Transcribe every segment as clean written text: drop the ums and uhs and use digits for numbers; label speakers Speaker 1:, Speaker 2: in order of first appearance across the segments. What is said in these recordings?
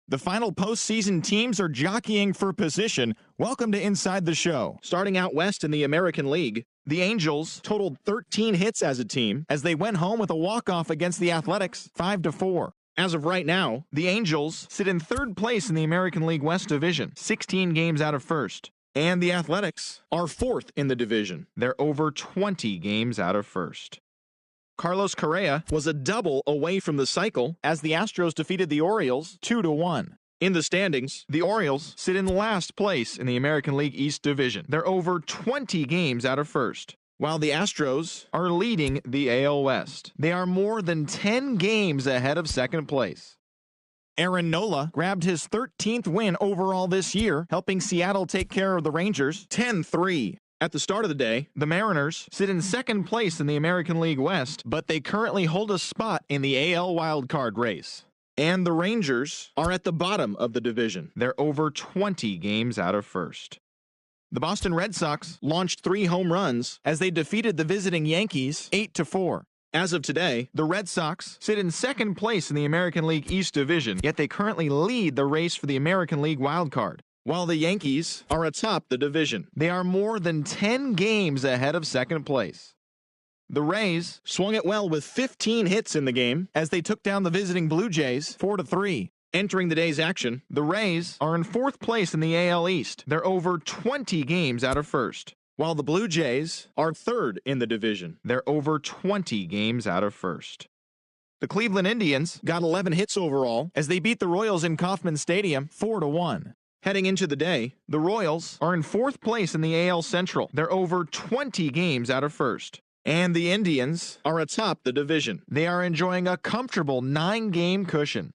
Speaker 1: The final postseason teams are jockeying for position. Welcome to Inside the Show. Starting out west in the American League, the Angels totaled 13 hits as a team as they went home with a walk-off against the Athletics, 5-4. As of right now, the Angels sit in third place in the American League West Division, 16 games out of first. And the Athletics are fourth in the division. They're over 20 games out of first. Carlos Correa was a double away from the cycle as the Astros defeated the Orioles 2-1. In the standings, the Orioles sit in last place in the American League East Division. They're over 20 games out of first, while the Astros are leading the AL West. They are more than 10 games ahead of second place. Aaron Nola grabbed his 13th win overall this year, helping Seattle take care of the Rangers 10-3. At the start of the day, the Mariners sit in second place in the American League West, but they currently hold a spot in the AL wildcard race. And the Rangers are at the bottom of the division. They're over 20 games out of first. The Boston Red Sox launched 3 home runs as they defeated the visiting Yankees 8-4. As of today, the Red Sox sit in second place in the American League East Division, yet they currently lead the race for the American League wildcard, while the Yankees are atop the division. They are more than 10 games ahead of second place. The Rays swung it well with 15 hits in the game as they took down the visiting Blue Jays 4-3. Entering the day's action, the Rays are in fourth place in the AL East. They're over 20 games out of first, while the Blue Jays are third in the division. They're over 20 games out of first. The Cleveland Indians got 11 hits overall as they beat the Royals in Kauffman Stadium 4-1. Heading into the day, the Royals are in fourth place in the AL Central. They're over 20 games out of first. And the Indians are atop the division. They are enjoying a comfortable 9-game cushion.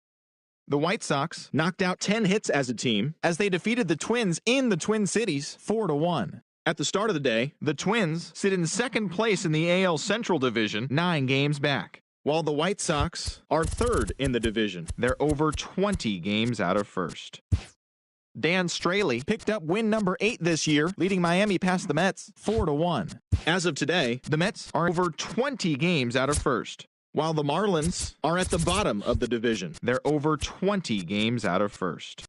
Speaker 1: The White Sox knocked out 10 hits as a team as they defeated the Twins in the Twin Cities 4-1. At the start of the day, the Twins sit in second place in the AL Central Division, 9 games back, while the White Sox are third in the division. They're over 20 games out of first. Dan Straley picked up win number 8 this year, leading Miami past the Mets 4-1. As of today, the Mets are over 20 games out of first, while the Marlins are at the bottom of the division. They're over 20 games out of first.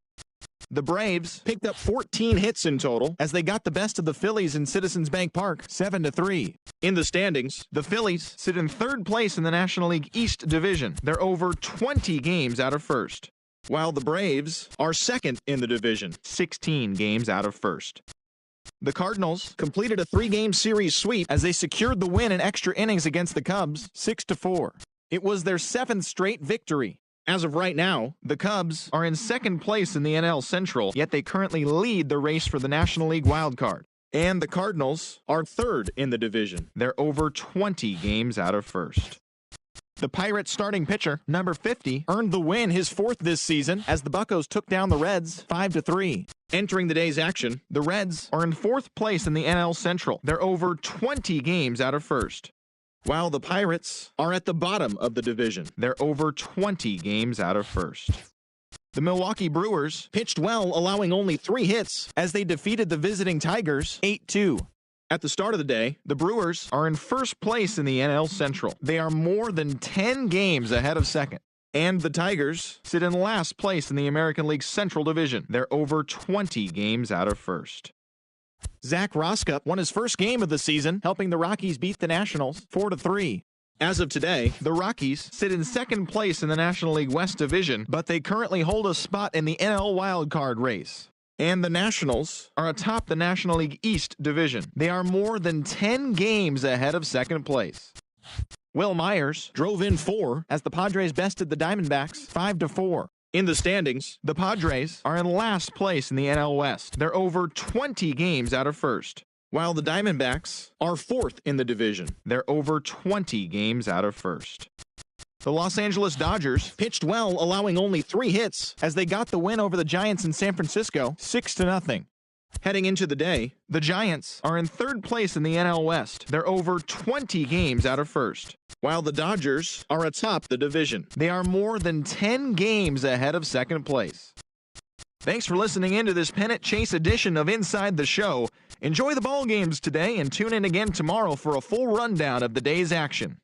Speaker 1: The Braves picked up 14 hits in total as they got the best of the Phillies in Citizens Bank Park 7-3. In the standings, the Phillies sit in third place in the National League East Division. They're over 20 games out of first, while the Braves are second in the division, 16 games out of first. The Cardinals completed a 3-game series sweep as they secured the win in extra innings against the Cubs, 6-4. It was their 7th straight victory. As of right now, the Cubs are in second place in the NL Central, yet they currently lead the race for the National League wildcard. And the Cardinals are third in the division. They're over 20 games out of first. The Pirates starting pitcher, number 50, earned the win, his 4th this season, as the Buccos took down the Reds 5-3. Entering the day's action, the Reds are in 4th place in the NL Central. They're over 20 games out of first, while the Pirates are at the bottom of the division. They're over 20 games out of first. The Milwaukee Brewers pitched well, allowing only 3 hits as they defeated the visiting Tigers 8-2. At the start of the day, the Brewers are in first place in the NL Central. They are more than 10 games ahead of second. And the Tigers sit in last place in the American League Central Division. They're over 20 games out of first. Zach Roskup won his first game of the season, helping the Rockies beat the Nationals 4-3. As of today, the Rockies sit in second place in the National League West Division, but they currently hold a spot in the NL wildcard race. And the Nationals are atop the National League East Division. They are more than 10 games ahead of second place. Will Myers drove in 4 as the Padres bested the Diamondbacks 5-4. In the standings, the Padres are in last place in the NL West. They're over 20 games out of first, while the Diamondbacks are 4th in the division. They're over 20 games out of first. The Los Angeles Dodgers pitched well, allowing only 3 hits as they got the win over the Giants in San Francisco 6-0. Heading into the day, the Giants are in 3rd place in the NL West. They're over 20 games out of first, while the Dodgers are atop the division. They are more than 10 games ahead of second place. Thanks for listening in to this pennant chase edition of Inside the Show. Enjoy the ball games today and tune in again tomorrow for a full rundown of the day's action.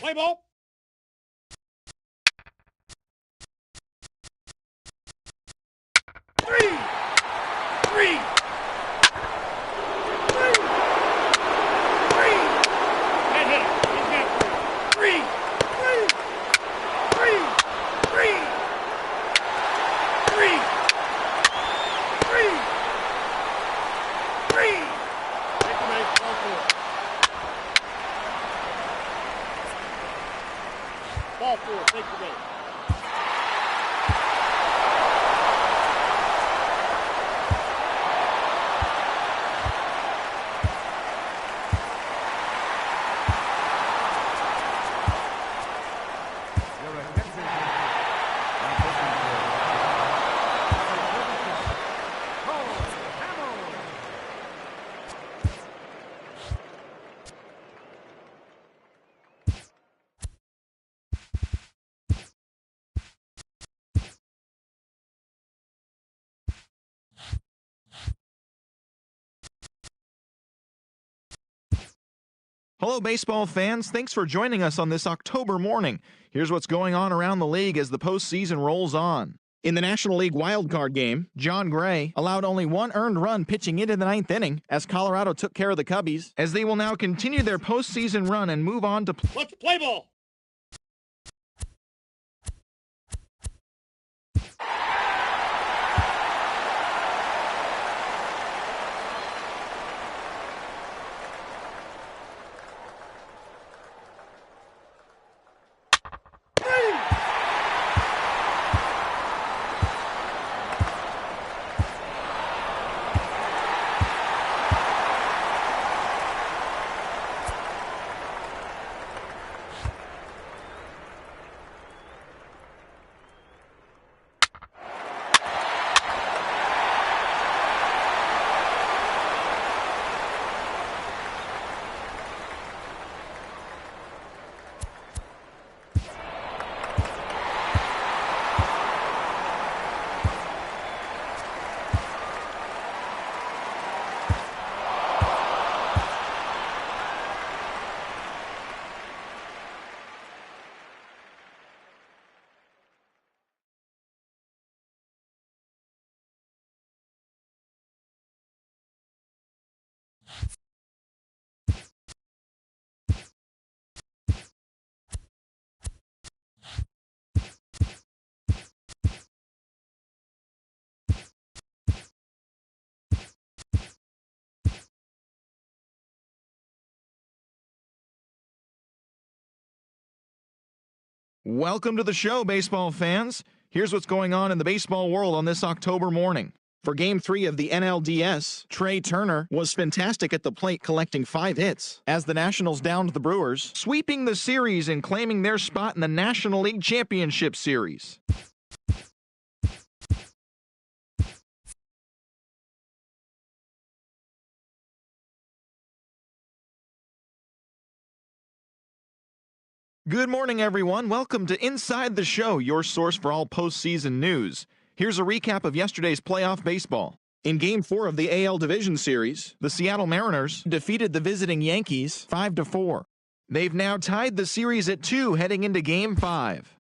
Speaker 2: Play ball. Three. Can't hit it. He's got three. Take the base. Ball four. Ball four. Take the base.
Speaker 1: Hello, baseball fans. Thanks for joining us on this October morning. Here's what's going on around the league as the postseason rolls on. In the National League wildcard game, John Gray allowed only one earned run pitching into the ninth inning as Colorado took care of the Cubbies, as they will now continue their postseason run and move on to
Speaker 2: Let's play ball.
Speaker 1: Welcome to the show, baseball fans. Here's what's going on in the baseball world on this October morning. For Game 3 of the NLDS, Trey Turner was fantastic at the plate, collecting 5 hits, as the Nationals downed the Brewers, sweeping the series and claiming their spot in the National League Championship Series. Good morning, everyone. Welcome to Inside the Show, your source for all postseason news. Here's a recap of yesterday's playoff baseball. In Game 4 of the AL Division Series, the Seattle Mariners defeated the visiting Yankees 5-4. They've now tied the series at 2 heading into Game 5.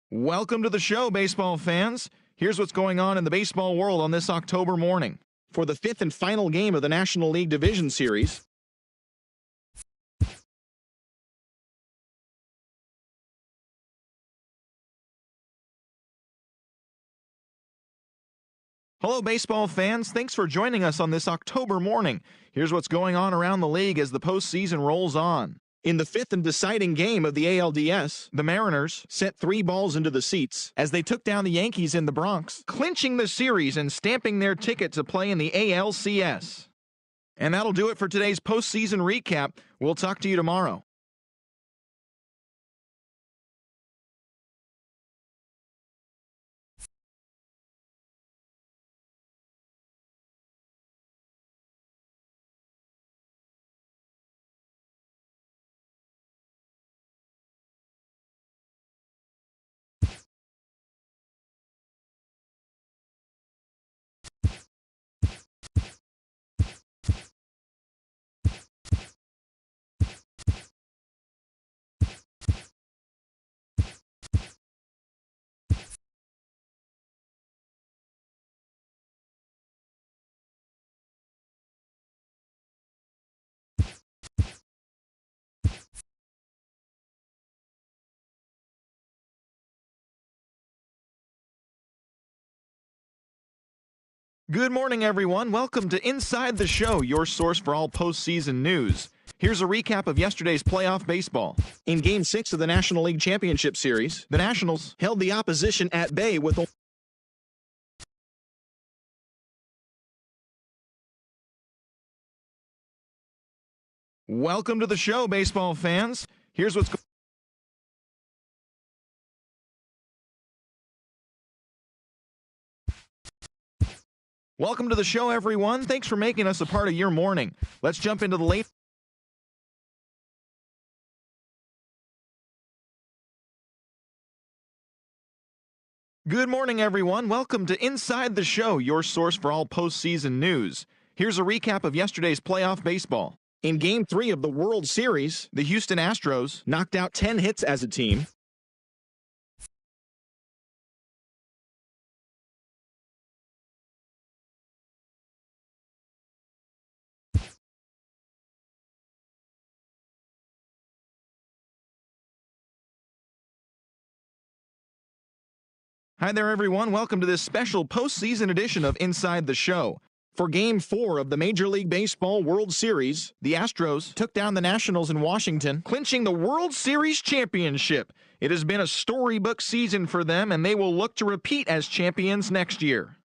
Speaker 1: Welcome to the show, baseball fans. Here's what's going on in the baseball world on this October morning. For the 5th and final game of the National League Division Series, hello, baseball fans. Thanks for joining us on this October morning. Here's what's going on around the league as the postseason rolls on. In the 5th and deciding game of the ALDS, the Mariners sent 3 balls into the seats as they took down the Yankees in the Bronx, clinching the series and stamping their ticket to play in the ALCS. And that'll do it for today's postseason recap. We'll talk to you tomorrow. Good morning, everyone. Welcome to Inside the Show, your source for all postseason news. Here's a recap of yesterday's playoff baseball. In Game 6 of the National League Championship Series, the Nationals held the opposition at bay with a... Welcome to the show, baseball fans. Here's what's... Welcome to the show, everyone. Thanks for making us a part of your morning. Let's jump into the late... Good morning, everyone. Welcome to Inside the Show, your source for all postseason news. Here's a recap of yesterday's playoff baseball. In Game 3 of the World Series, the Houston Astros knocked out 10 hits as a team. Hi there, everyone. Welcome to this special postseason edition of Inside the Show. For Game 4 of the Major League Baseball World Series, the Astros took down the Nationals in Washington, clinching the World Series championship. It has been a storybook season for them, and they will look to repeat as champions next year.